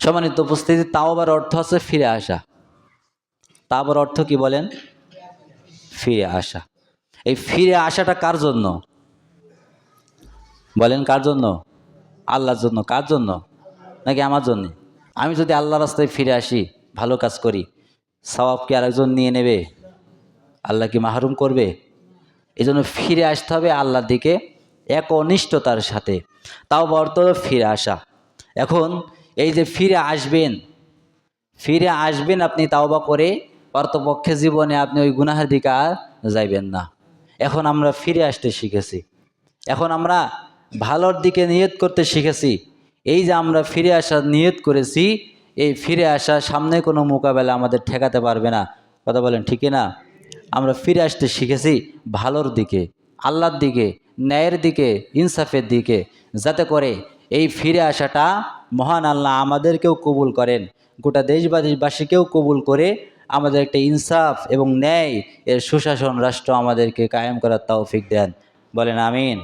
সম্মানিত উপস্থিতি, তাওবার অর্থ আছে ফিরে আসা। তাওবার অর্থ কি বলেন? ফিরে আসা। এই ফিরে আসাটা কার জন্য বলেন? কার জন্য? আল্লাহর জন্য। কার জন্য? নাকি আমার জন্যে? আমি যদি আল্লাহ রাস্তায় ফিরে আসি, ভালো কাজ করি, সওয়াব কি আরেকজন নিয়ে নেবে? আল্লাহ কি মাহরুম করবে? এই জন্য ফিরে আসতে হবে আল্লাহর দিকে একনিষ্ঠতার সাথে। তাও অর্থ ফিরে আসা। এখন এই যে ফিরে আসবেন আপনি তাওবা করে, পারতপক্ষে জীবনে আপনি ওই গুনাহের দিকে আর যাইবেন না। এখন আমরা ফিরে আসতে শিখেছি, এখন আমরা ভালোর দিকে নিয়ত করতে শিখেছি। এই যে আমরা ফিরে আসার নিয়ত করেছি, এই ফিরে আসা সামনে কোনো মোকাবেলা আমাদের ঠেকাতে পারবে না। কথা বলেন ঠিক না? আমরা ফিরে আসতে শিখেছি ভালোর দিকে, আল্লাহর দিকে, ন্যায়ের দিকে, ইনসাফের দিকে, যাতে করে এই ফিরে আসাটা মহান আল্লাহ আমাদেরকেও কবুল করেন, গোটা দেশবাসীকেও কবুল করে আমাদের একটা ইনসাফ এবং ন্যায় এর সুশাসন রাষ্ট্র আমাদেরকে কায়েম করার তৌফিক দেন। বলেন আমিন।